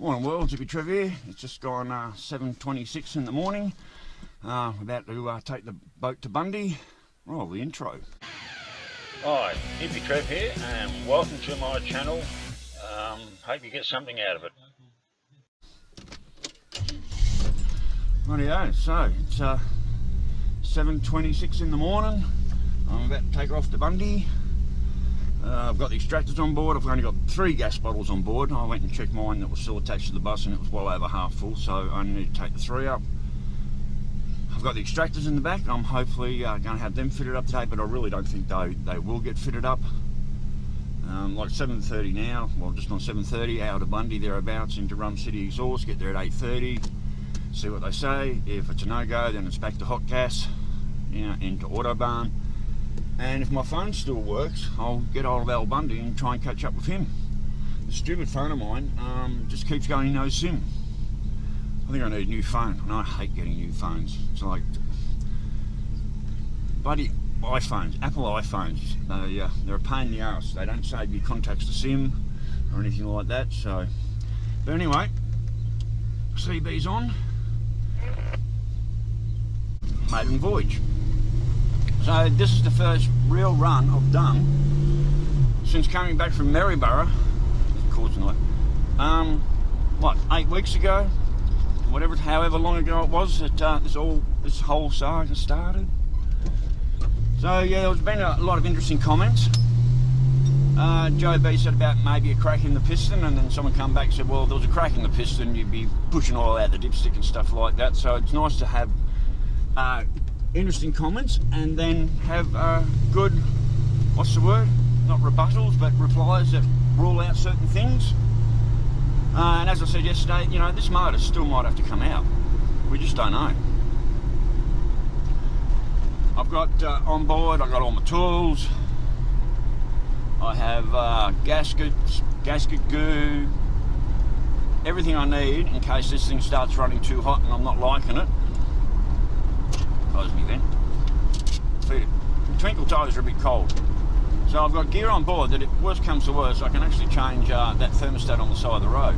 Morning world, Hippy Trev here. It's just gone 7:26 in the morning. About to take the boat to Bundy. Oh, the intro. Hi, Hippy Trev here, and welcome to my channel. Hope you get something out of it. Rightio, so it's 7:26 in the morning. I'm about to take off to Bundy. I've got the extractors on board. I've only got 3 gas bottles on board. I went and checked mine that was still attached to the bus and it was well over half full, so I need to take the 3 up. I've got the extractors in the back. I'm hopefully going to have them fitted up today, but I really don't think they will get fitted up. Like 7:30 now, well just on 7:30, out of Bundy thereabouts into Rum City Exhaust, get there at 8:30, see what they say. If it's a no-go, then it's back to hot gas, into Autobahn. And if my phone still works, I'll get hold of Al Bundy and try and catch up with him. The stupid phone of mine just keeps going no SIM. I think I need a new phone, and I hate getting new phones. It's like bloody iPhones, Apple iPhones. They're a pain in the arse. They don't save your contacts to SIM or anything like that. So, but anyway, CB's on. Maiden voyage. So this is the first real run I've done since coming back from Maryborough. Of course not. What, 8 weeks ago? Whatever, however long ago it was that this whole saga started. So yeah, there's been a lot of interesting comments. Joe B said about maybe a crack in the piston, and then someone come back and said, well, if there was a crack in the piston, you'd be pushing oil out the dipstick and stuff like that. So it's nice to have interesting comments and then have good, what's the word, not rebuttals but replies that rule out certain things. And as I said yesterday, this motor still might have to come out. We just don't know. I've got on board, I've got all my tools. I have gaskets, gasket goo, everything I need in case this thing starts running too hot and I'm not liking it. Close me then. Feed it. The twinkle tires are a bit cold. So I've got gear on board that if worst comes to worst, I can actually change that thermostat on the side of the road.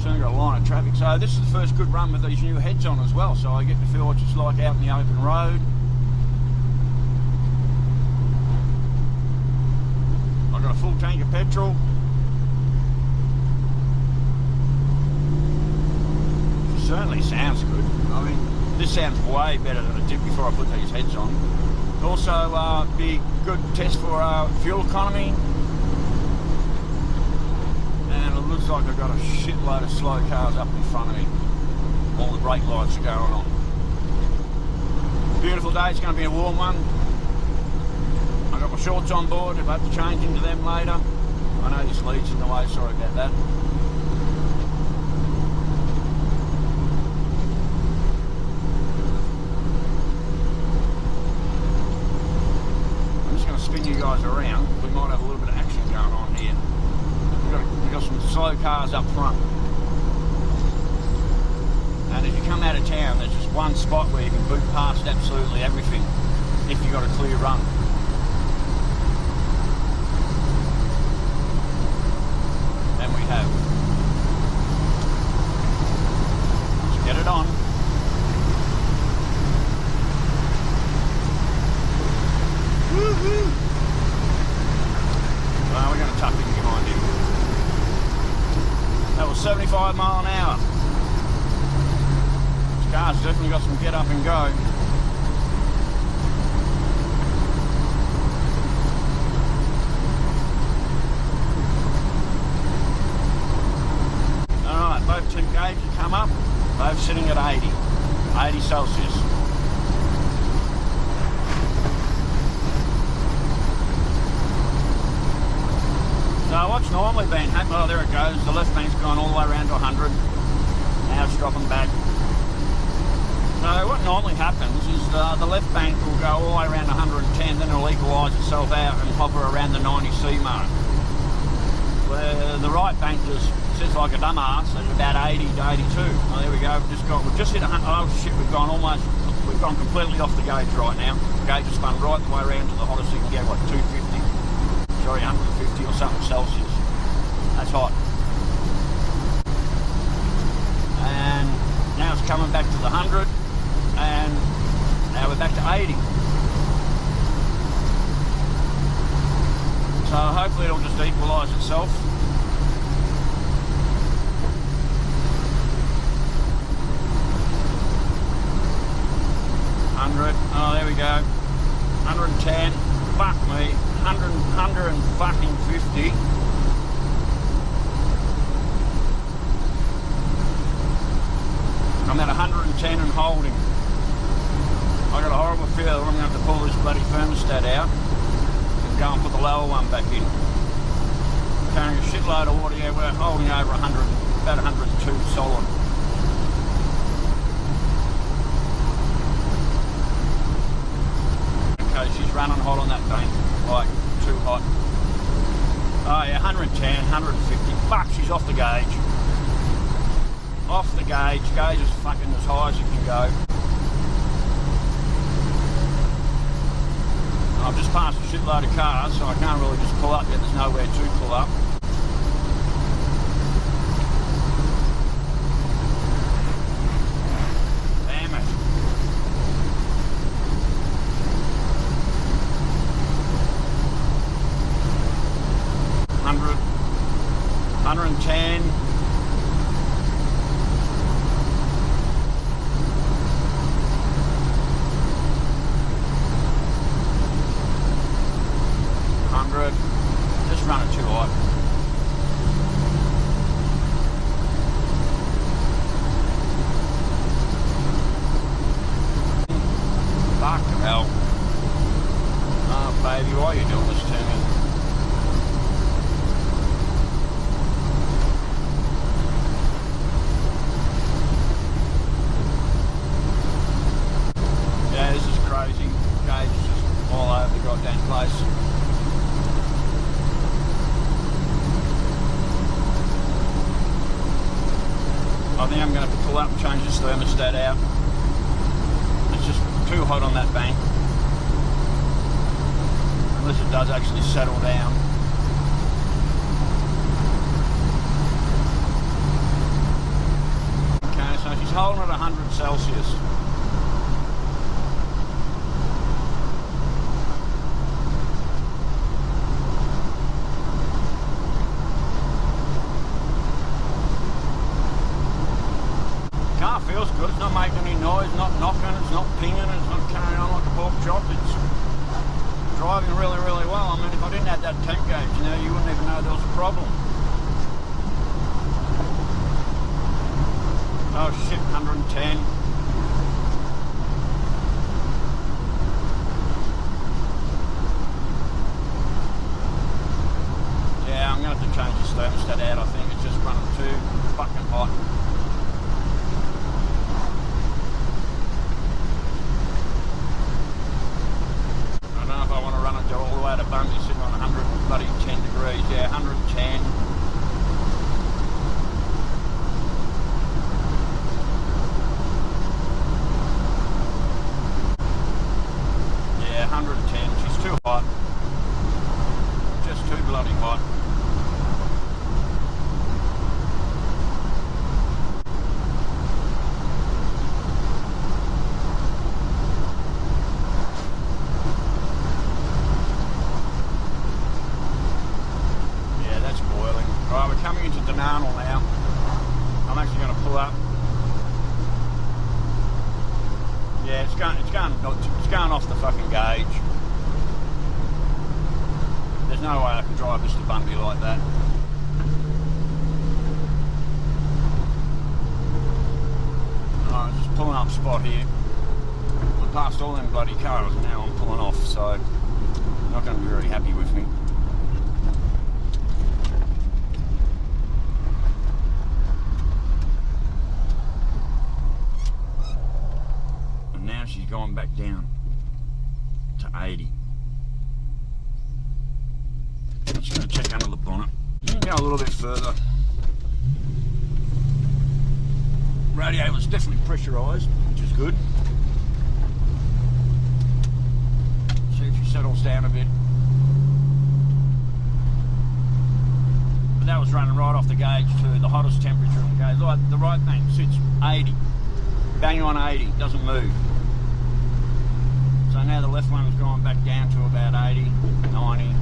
So I've got a line of traffic. So this is the first good run with these new heads on as well. So I get to feel what it's like out in the open road. I've got a full tank of petrol. Certainly sounds good. I mean, this sounds way better than it did before I put these heads on. Also, be a good test for fuel economy. And it looks like I've got a shitload of slow cars up in front of me. All the brake lights are going on. Beautiful day. It's going to be a warm one. I've got my shorts on board. If I have to change into them later. I know this lead's in the way. Sorry about that. Spin you guys around. We might have a little bit of action going on here. We've got some slow cars up front. And as you come out of town, there's just one spot where you can boot past absolutely everything if you've got a clear run. And we have. Let's get it on. Woohoo! Well, we're going to tuck in behind him. That was 75 mile an hour. This car's definitely got some get up and go. Alright, both temp gauges come up, both sitting at 80 Celsius. So what's normally been happening, oh there it goes, the left bank's gone all the way around to 100, now it's dropping back. So what normally happens is the left bank will go all the way around 110, then it'll equalise itself out and hover around the 90C mark. Where the right bank just sits like a dumbass at about 80 to 82. Oh, there we go, we've just hit 100, oh shit, we've gone completely off the gauge right now. The gauge has spun right the way around to the hottest you can get, like 250. Sorry, 150 or something Celsius. That's hot. And now it's coming back to the 100, and now we're back to 80. So hopefully it'll just equalise itself. Oh, there we go. 110. Fuck me. 100 and fucking 50. I'm at 110 and holding. I got a horrible feeling I'm going to have to pull this bloody thermostat out and go and put the lower one back in. Carrying a shitload of water. Yeah, we're holding over 100, about 102 solid. She's running hot on that bank, like too hot. Oh yeah, 110, 150. Fuck, she's off the gauge. Off the gauge. Gauge is fucking as high as you can go. I've just passed a shitload of cars, so I can't really just pull up yet. There's nowhere to pull up. Damn it. 110. Just running too hot. Fucking hell. Oh baby, why are you doing this to me? Yeah, this is crazy. Gauge is just all over the goddamn place. I think I'm going to have to pull up and change this thermostat out. It's just too hot on that bank. Unless it does actually settle down. Okay, so she's holding at 100 Celsius. Car feels good, it's not making any noise, not knocking, it's not pinging, it's not carrying on like a pork chop, it's driving really, really well. I mean, if I didn't have that tank gauge, you know, you wouldn't even know there was a problem. Oh shit, 110. Yeah, I'm going to have to change this thermostat out, I think it's just running too fucking hot. All the way to Bundy, sitting on 110 degrees, yeah, 110. Yeah, 110, she's too hot. Just too bloody hot. Right, we're coming into Denarnal now. I'm actually going to pull up. Yeah, it's going off the fucking gauge. There's no way I can drive this to Bundy like that. Alright, just pulling up spot here. I passed all them bloody cars and now I'm pulling off, so they're not going to be very happy with me. She's gone back down to 80. I'm just going to check under the bonnet. You can go a little bit further. Radiator's definitely pressurised, which is good. See if she settles down a bit. But that that was running right off the gauge to the hottest temperature in the gauge. Like the right thing sits 80, bang on 80, doesn't move. So now the left one has gone back down to about 80, 90.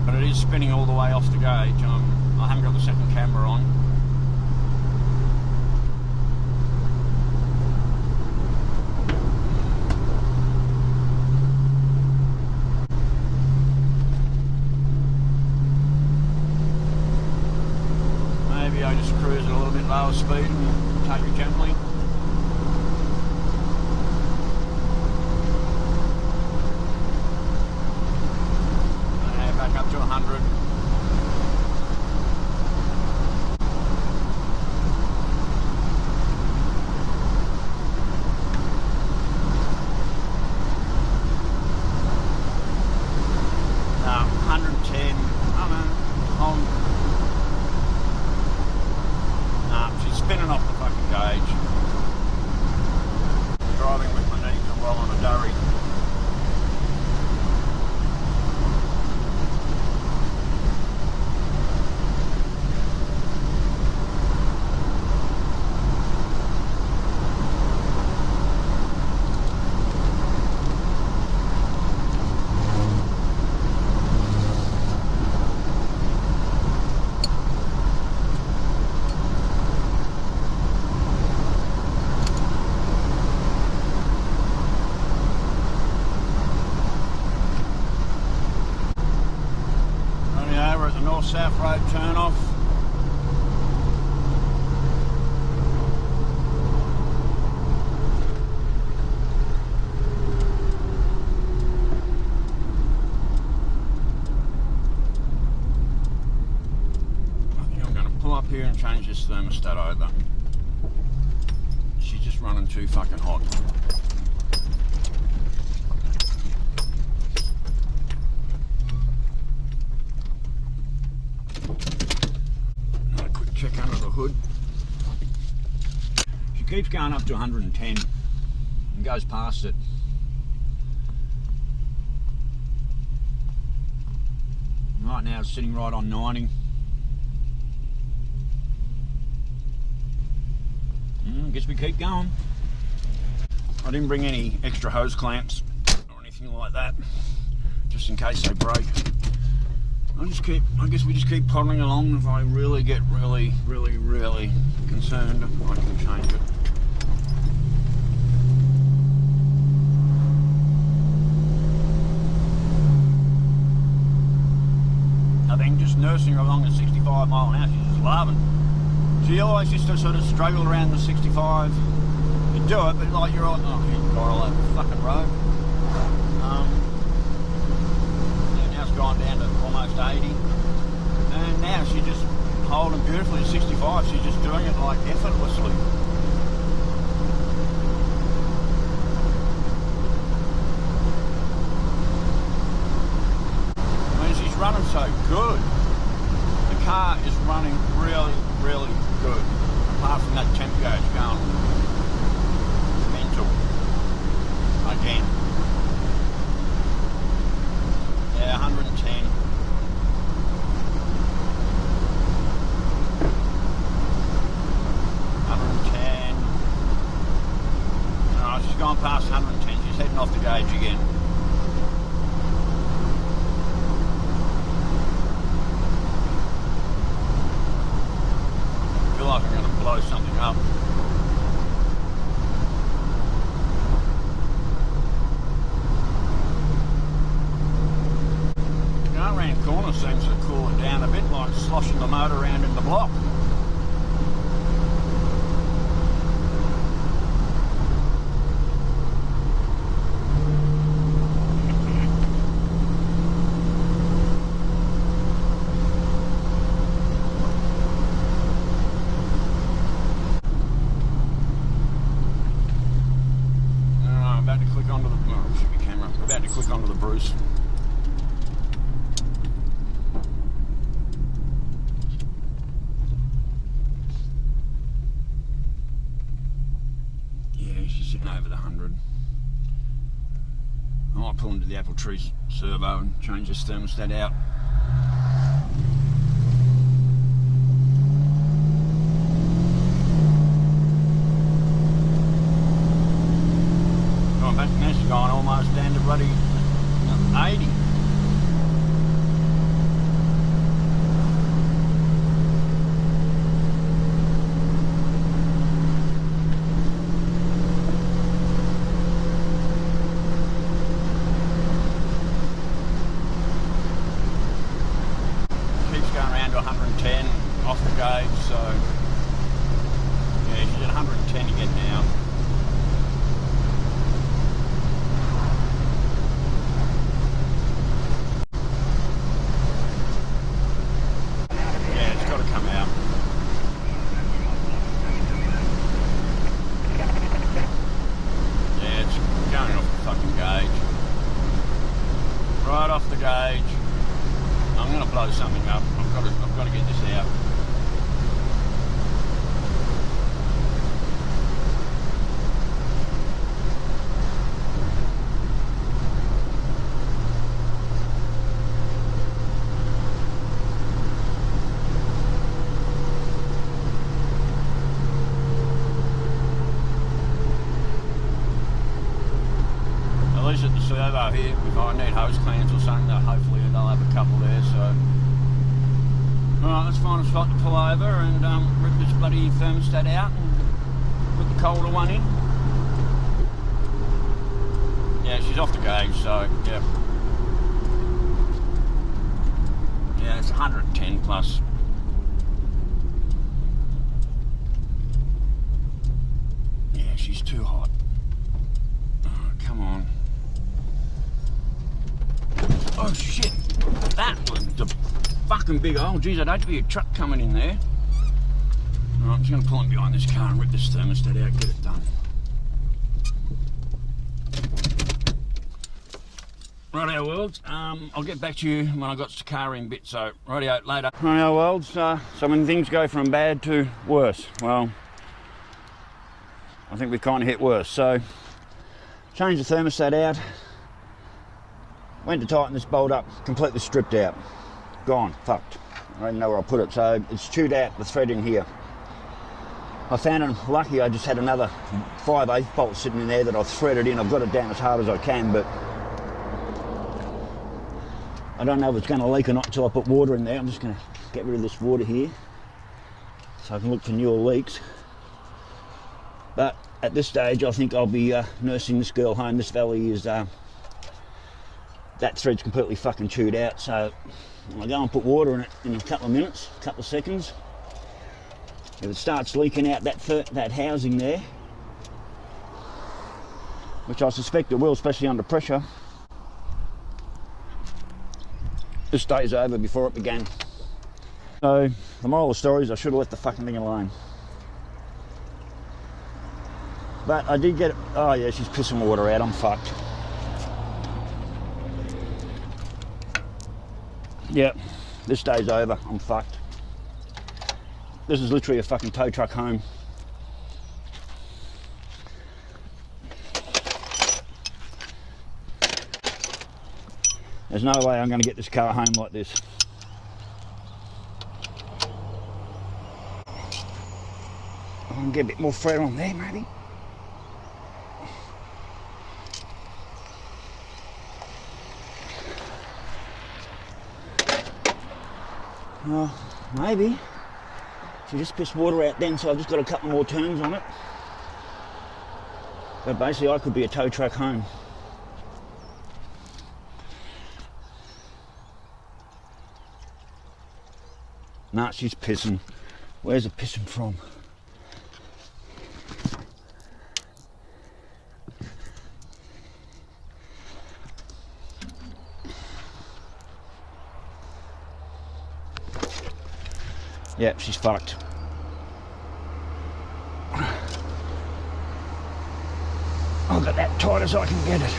But it is spinning all the way off the gauge. I haven't got the second camera on. Maybe I just cruise at a little bit lower speed and take it gently. And back up to 100. No, 110. I don't know. She's spinning off the fucking gauge. Driving with my knees and well on a durry. South Road turn off. I think I'm going to pull up here and change this thermostat over. She's just running too fucking hot. Check under the hood. She keeps going up to 110 and goes past it. Right now it's sitting right on 90. Guess we keep going. I didn't bring any extra hose clamps or anything like that, just in case they break. I guess we just keep podding along. If I really get really concerned, I can change it. I think just nursing her along at 65 mile an hour, she's just loving. She always used to sort of struggle around the 65. You do it, but like you're on, all over the fucking road. Gone down to almost 80, and now she's just holding beautifully at 65. She's just doing it like effortlessly. I mean, she's running so good. The car is running really good, apart from that temp gauge going mental again. Yeah, 110. Oh, she's gone past 110. She's heading off the gauge again. I feel like I'm going to blow something up. Around corner seems to cool it down a bit, like sloshing the motor around in the block. I'm about to click onto the should be camera. I'm about to click onto the Bruce. Over the 100. I might pull into the Apple Tree servo and change this thermostat out. 110 off the gauge, so yeah, she's at 110 again now. Yeah, it's got to come out. Yeah, it's going off the fucking gauge. Right off the gauge. I'm going to blow something up. I've got to get this out. At least at the servo here, if I need hose cleans or something, hopefully they'll have a couple there, so. Alright, let's find a spot to pull over and rip this bloody thermostat out and put the colder one in. Yeah, she's off the gauge, so yeah. Yeah, it's 110 plus. Yeah, she's too hot. Oh, come on. Oh shit, that was the fucking big hole. Geez, I'd hate to be a truck coming in there. Alright, I'm just going to pull in behind this car and rip this thermostat out, get it done. Rightio worlds, I'll get back to you when I got the car in bit, so rightio, later. Rightio worlds, so when things go from bad to worse, well, I think we've kind of hit worse. So, changed the thermostat out, went to tighten this bolt up, completely stripped out. Gone, fucked. I don't know where I put it, so it's chewed out the thread in here. I found it lucky, I just had another 5/8 bolt sitting in there that I've threaded in. I've got it down as hard as I can, but I don't know if it's going to leak or not until I put water in there. I'm just going to get rid of this water here so I can look for newer leaks. But at this stage, I think I'll be nursing this girl home. This valley is, that thread's completely fucking chewed out, so I'll go and put water in it in a couple of minutes, a couple of seconds. If it starts leaking out that housing there, which I suspect it will, especially under pressure, this day's over before it began. So the moral of the story is I should have left the fucking thing alone. But I did get it. Oh yeah, she's pissing water out. I'm fucked. Yep, this day's over. I'm fucked. This is literally a fucking tow truck home. There's no way I'm going to get this car home like this. I can get a bit more thread on there, maybe. Maybe. She just pissed water out then, so I've just got a couple more turns on it. But basically I could be a tow truck home. Nah, she's pissing. Where's it pissing from? Yep, she's fucked. I'll get that tight as I can get it.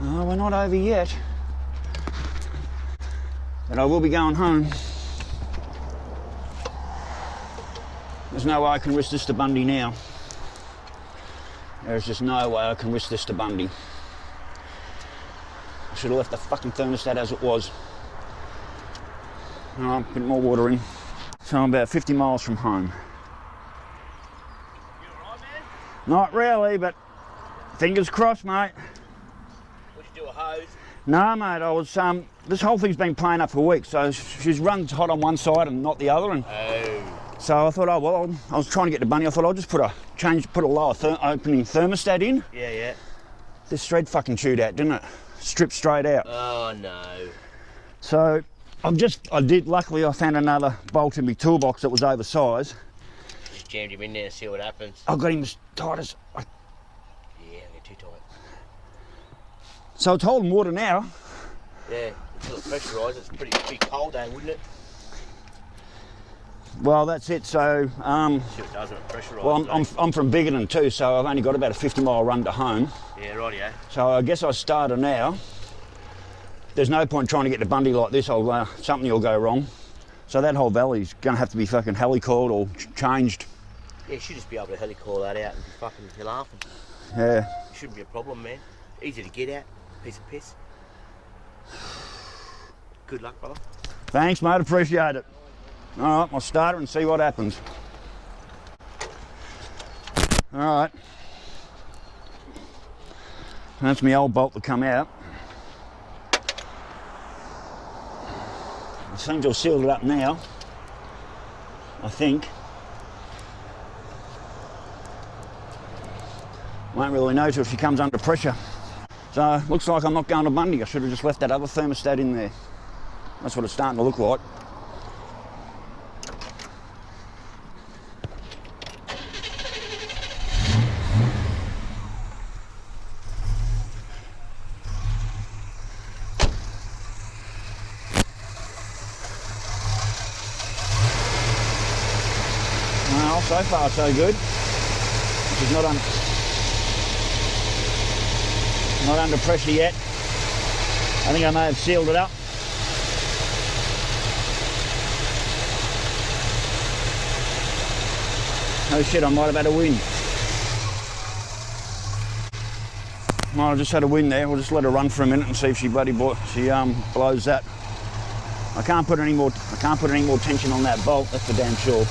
Oh, we're not over yet. But I will be going home. There's no way I can risk this to Bundy now. There's just no way I can risk this to Bundy. I should have left the fucking thermostat as it was. Alright, put more water in. So I'm about 50 miles from home. You alright, man? Not really, but fingers crossed, mate. We should do a hose. No, mate, I was, this whole thing's been playing up for weeks, so she's run hot on one side and not the other, and so I thought, oh, well, I was trying to get to Bundy, I thought I'll just put a lower opening thermostat in. Yeah, yeah. This thread fucking chewed out, didn't it? Stripped straight out. Oh, no. So, luckily I found another bolt in my toolbox that was oversized. Just jammed him in there and see what happens. I got him as tight as... Yeah, they're too tight. So it's holding water now. Yeah, until it pressurises, it's pretty cold though, wouldn't it? Well, that's it, so... See what it does when it pressurises. Well, I'm from Biggerton too, so I've only got about a 50-mile run to home. Yeah, rightio. So I guess I started now. There's no point trying to get to Bundy like this, something will go wrong. So that whole valley's going to have to be fucking helicoiled or changed. Yeah, you should just be able to helicoil that out and be fucking laughing. Yeah. It shouldn't be a problem, man. Easy to get out, piece of piss. Good luck, brother. Thanks, mate, appreciate it. All right, I'll start it and see what happens. All right. That's my old bolt to come out. It seems to have sealed it up now, I think. Won't really know till she comes under pressure. So, looks like I'm not going to Bundy. I should have just left that other thermostat in there. That's what it's starting to look like. Well, so far so good. She's not under pressure yet. I think I may have sealed it up. Oh shit, I might have had a wind. Might have just had a wind there. We'll just let her run for a minute and see if she blows that. I can't put any more tension on that bolt, that's for damn sure.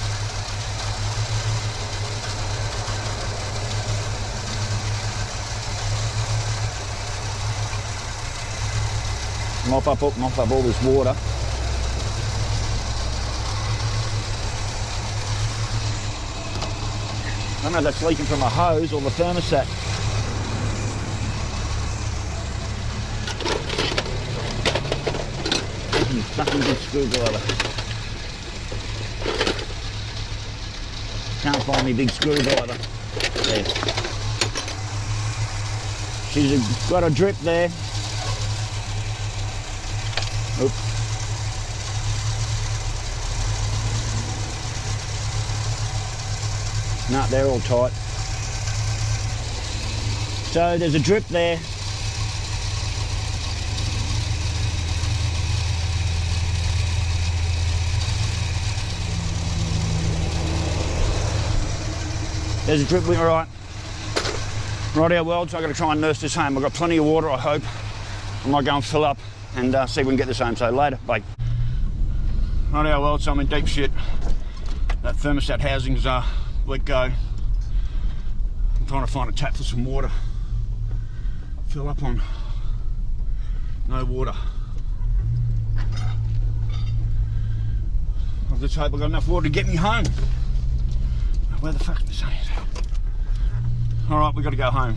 Mop up all this water. I don't know if that's leaking from a hose or the thermostat. Fucking big screwdriver. Can't find me big screwdriver. There. She's got a drip there. Oops. No, they're all tight. So there's a drip there. There's a drip, all right. Rightio, well, so I've got to try and nurse this home. I've got plenty of water, I hope. I might go and fill up and see if we can get this home. So later, bye. Rightio, well, so I'm in deep shit. That thermostat housing's let go. I'm trying to find a tap for some water. Fill up on no water. I'll just hope I've got enough water to get me home. Where the fuck is this? Alright, we've got to go home.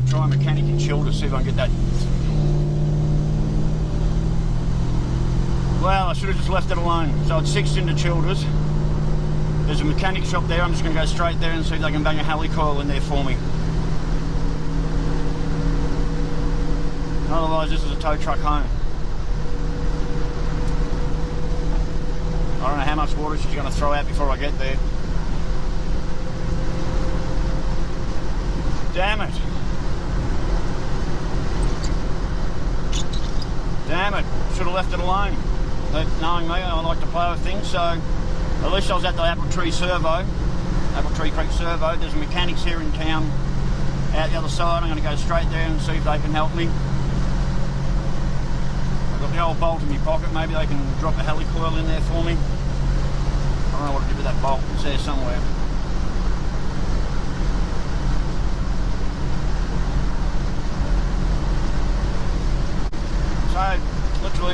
Try a mechanic in Childer, see if I can get that. Well, I should have just left it alone. So it's 6 into Childers. There's a mechanic shop there. I'm just going to go straight there and see if they can bang a helicoil in there for me. Otherwise, this is a tow truck home. I don't know how much water she's going to throw out before I get there. Damn it. Damn it. Should have left it alone. But knowing me, I like to play with things, so at least I was at the Apple Tree Creek Servo. There's mechanics here in town out the other side. I'm going to go straight there and see if they can help me. I've got the old bolt in my pocket. Maybe they can drop a helicoil in there for me. I don't know what to do with that bolt. It's there somewhere. So, literally,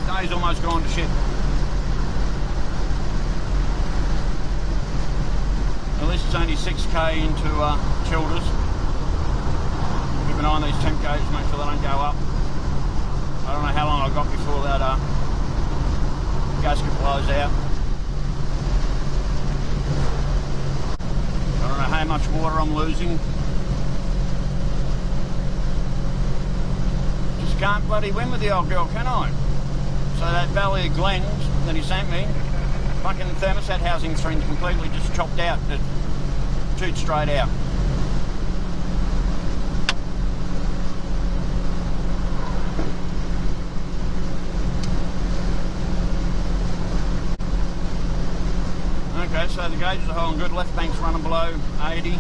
day's almost gone to shit. At least it's only 6k into Childers. Keep an eye on these temp gauges, make sure they don't go up. I don't know how long I've got before that gasket blows out. I don't know how much water I'm losing. Just can't bloody win with the old girl, can I? So that Valley of Glens that he sent me, fucking thermostat housing string's completely just chopped out, just chewed straight out. Okay, so the gauges are holding good. Left bank's running below 80.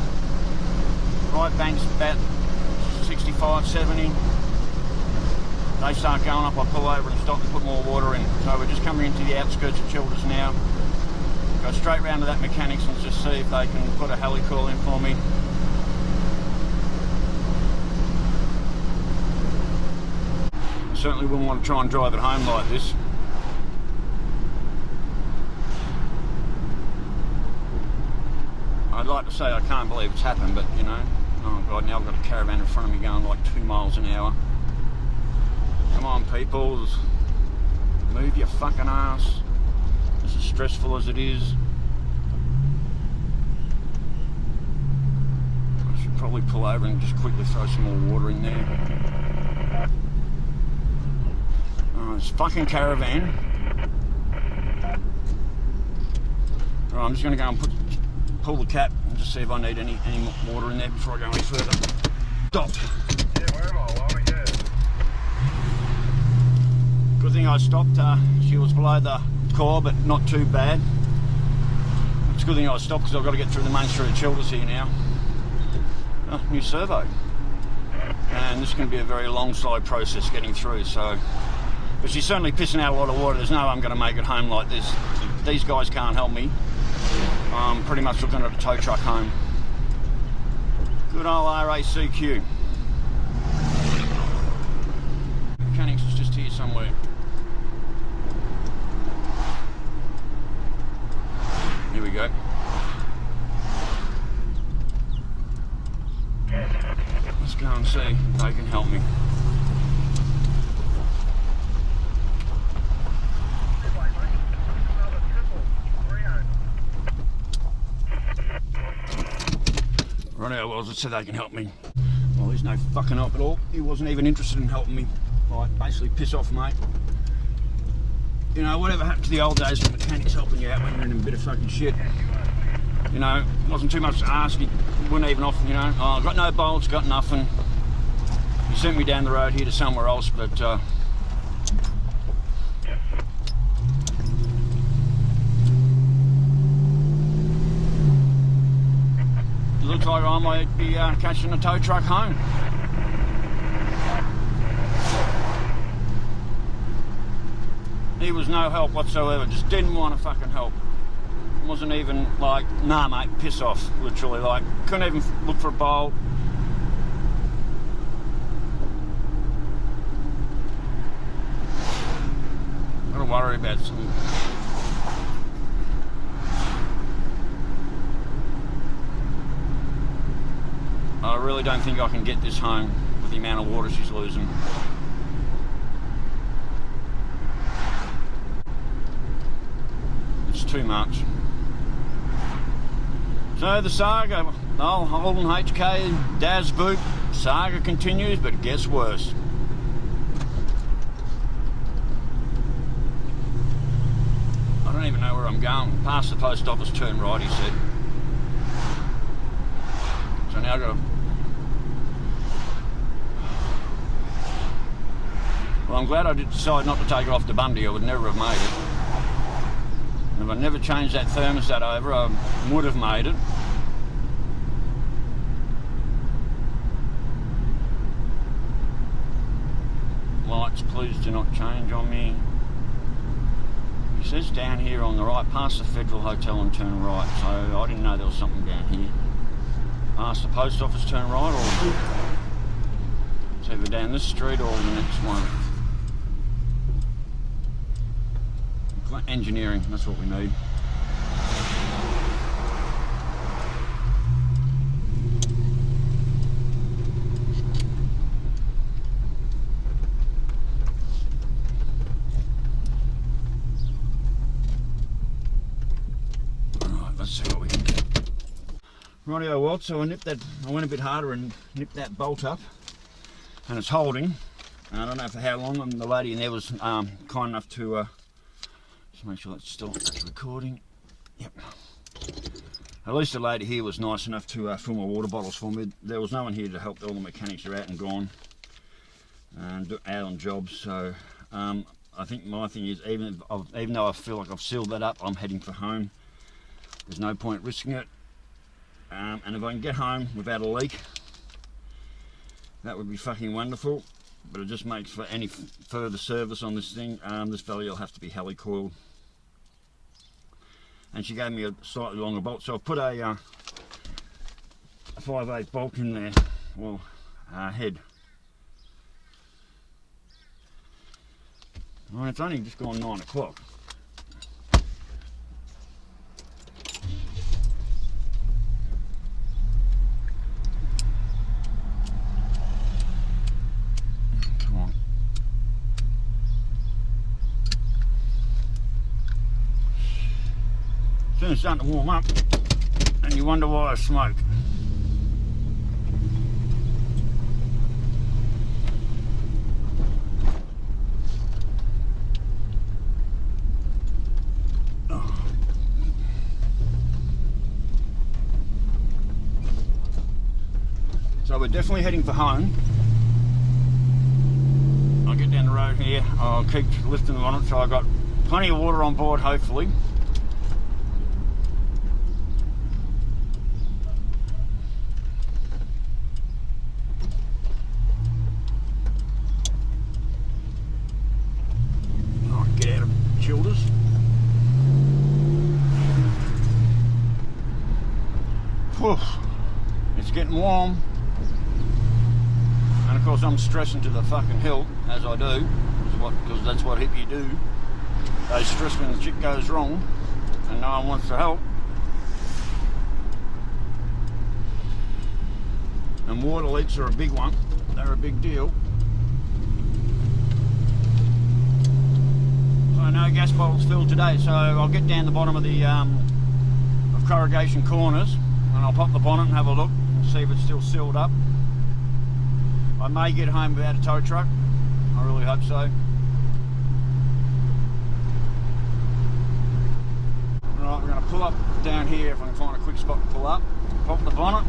Right bank's about 65, 70. They start going up, I pull over and stop and put more water in. So we're just coming into the outskirts of Childers now. Go straight round to that mechanics and just see if they can put a heli-coil in for me. I certainly wouldn't want to try and drive it home like this. I'd like to say I can't believe it's happened, but you know, oh god, now I've got a caravan in front of me going like 2 miles an hour. Come on people, move your fucking ass. This is stressful as it is. I should probably pull over and just quickly throw some more water in there. Oh, this fucking caravan. Alright, I'm just going to go and pull the cap and just see if I need any more water in there before I go any further. Stopped. Yeah, where am I? Yeah. Good thing I stopped. She was below the core, but not too bad. It's a good thing I stopped because I've got to get through the main street of Childers here now. Oh, new servo. And this is going to be a very long, slow process getting through, so... But she's certainly pissing out a lot of water. There's no way I'm going to make it home like this. These guys can't help me. I'm pretty much looking at a tow truck home. Good old RACQ. Mechanics is just here somewhere. Here we go. Let's go and see if they can help me. Righto, well, as I said, they can help me. Well, there's no fucking help at all. He wasn't even interested in helping me. Right, basically piss off, mate. You know, whatever happened to the old days when mechanics helping you out when you're in a bit of fucking shit. You know, it wasn't too much to ask. He wouldn't even offer, you know, oh, I've got no bolts, got nothing. He sent me down the road here to somewhere else, but looks like I might be catching a tow truck home. He was no help whatsoever, just didn't want to fucking help. Wasn't even like, nah mate, piss off, literally, like, couldn't even look for a bolt. Gotta worry about some... I really don't think I can get this home with the amount of water she's losing. It's too much. So the saga, the old Holden HK Daz boot saga continues, but it gets worse. I don't even know where I'm going. Past the post office, turn right, he said. So now I've got to... Well, I'm glad I did decide not to take it off to Bundy. I would never have made it. If I never changed that thermostat over, I would have made it. Lights, please do not change on me. He says down here on the right, past the Federal Hotel and turn right. So I didn't know there was something down here. Past the post office, turn right, or... It's either down this street or the next one? Engineering, that's what we need. Alright, let's see what we can get. Rightio, well, so I went a bit harder and nipped that bolt up, and it's holding. I don't know for how long, and the lady in there was kind enough to just make sure that's still recording. Yep. At least the lady here was nice enough to fill my water bottles for me. There was no one here to help. All the mechanics are out and gone and out on jobs. So I think my thing is, even though I feel like I've sealed that up, I'm heading for home. There's no point risking it. And if I can get home without a leak, that would be fucking wonderful. But it just makes for any further service on this thing, this belly will have to be helicoiled. And she gave me a slightly longer bolt, so I put a 5/8 bolt in there, well, head. Well, it's only just gone 9 o'clock. Soon it's starting to warm up, and you wonder why I smoke. Oh. So we're definitely heading for home. I'll get down the road here, I'll keep lifting on it, so I've got plenty of water on board, hopefully. Shoulders. Whew. It's getting warm, and of course I'm stressing to the fucking hilt, as I do, because that's what Hippy do. They stress when the shit goes wrong and no one wants to help. And water leaks are a big one, they're a big deal. No gas bottles filled today, so I'll get down the bottom of the of corrugation corners, and I'll pop the bonnet and have a look and see if it's still sealed up. I may get home without a tow truck, I really hope so. Right, we're going to pull up down here if I can find a quick spot to pull up, pop the bonnet.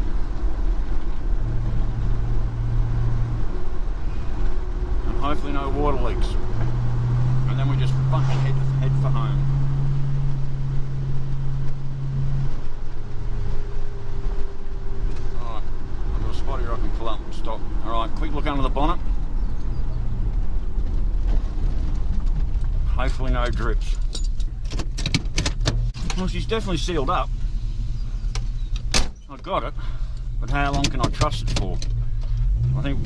And hopefully no water leaks. And then we just fucking head for home. Alright, I've got a spot here I can pull up and stop. Alright, quick look under the bonnet. Hopefully no drips. Well, she's definitely sealed up. I got it, but how long can I trust it for? I think,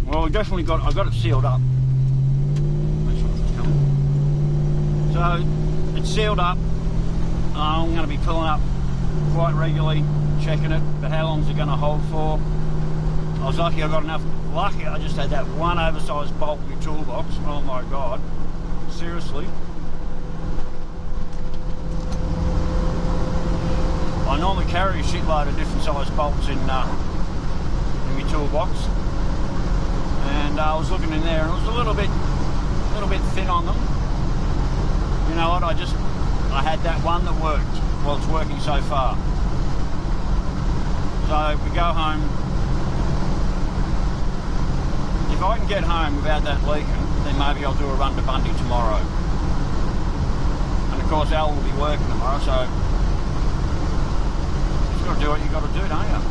well, I got it sealed up. So it's sealed up. I'm going to be pulling up quite regularly, checking it, but how long is it going to hold for? I was lucky I got enough. Lucky I just had that one oversized bolt in my toolbox. Oh my god, seriously. I normally carry a shitload of different sized bolts in my toolbox, and I was looking in there and it was a little bit thin on them. You know what, I had that one that worked. Well, it's working so far. So if we go home, if I can get home without that leaking, then maybe I'll do a run to Bundy tomorrow. And of course Al will be working tomorrow, so you've got to do what you've got to do, don't you?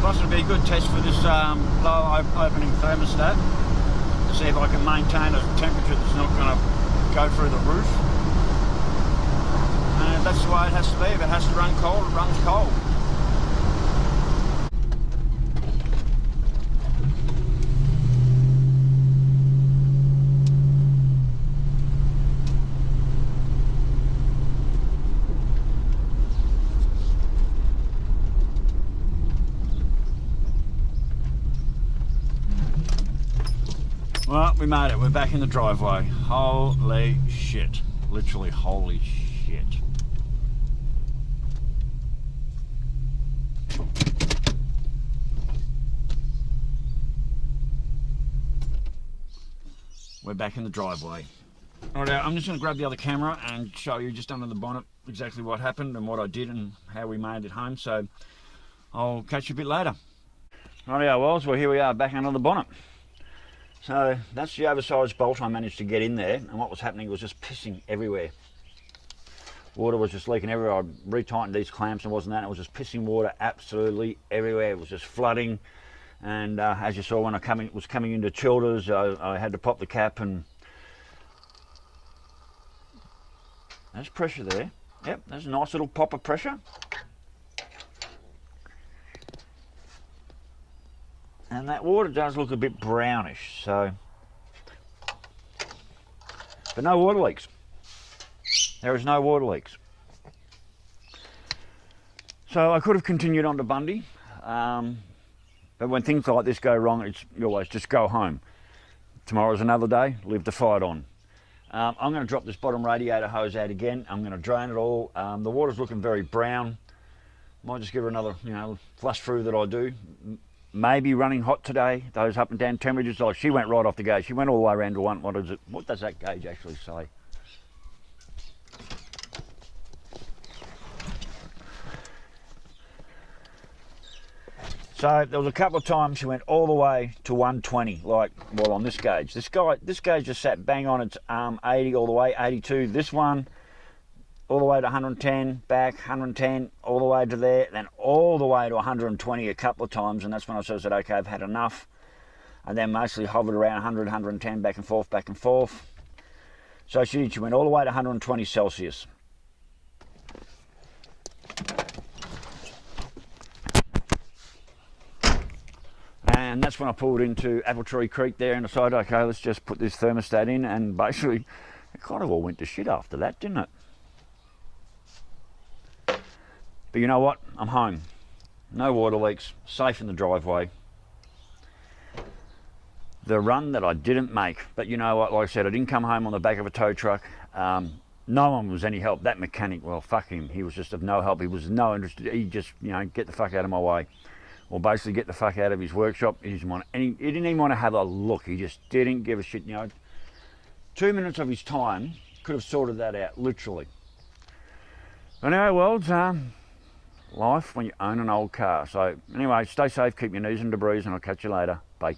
Plus it'll be a good test for this low opening thermostat, to see if I can maintain a temperature that's not going to go through the roof. And that's the way it has to be. If it has to run cold, it runs cold. Well, we made it. We're back in the driveway. Holy shit. Literally, holy shit. We're back in the driveway. Alright, I'm just going to grab the other camera and show you just under the bonnet exactly what happened and what I did and how we made it home. So I'll catch you a bit later. Rightio, well, here we are back under the bonnet. So that's the oversized bolt I managed to get in there, and what was happening was just pissing everywhere. Water was just leaking everywhere. I retightened these clamps and wasn't that, it was just pissing water absolutely everywhere. It was just flooding, and as you saw when I was coming into Childers, I had to pop the cap, and there's pressure there. Yep, there's a nice little pop of pressure. And that water does look a bit brownish, so, but no water leaks. There is no water leaks. So I could have continued on to Bundy, but when things like this go wrong, you always just go home. Tomorrow's another day, live the fight on. I'm going to drop this bottom radiator hose out again. I'm going to drain it all. The water's looking very brown. Might just give her another, flush through that I do. Maybe running hot today, those up and down temperatures. Like, she went right off the gauge. She went all the way around to one. What does that gauge actually say? So there was a couple of times she went all the way to 120, like, well, on this gauge. This gauge just sat bang on its 80 all the way, 82. This one, all the way to 110, back 110, all the way to there, then all the way to 120 a couple of times, and that's when I sort of said, okay, I've had enough. And then mostly hovered around 100, 110, back and forth, back and forth. So she went all the way to 120 Celsius. And that's when I pulled into Apple Tree Creek there and decided, okay, let's just put this thermostat in, and basically it kind of all went to shit after that, didn't it? But you know what? I'm home. No water leaks, safe in the driveway. The run that I didn't make, but you know what, like I said, I didn't come home on the back of a tow truck. No one was any help. That mechanic, well, fuck him. He was just of no help. He was no interest. He just, get the fuck out of my way. Or basically get the fuck out of his workshop. He didn't even want to have a look. He just didn't give a shit. 2 minutes of his time could have sorted that out, literally. Anyway, well, it's life when you own an old car. So anyway, stay safe, keep your knees in debris, and I'll catch you later. Bye.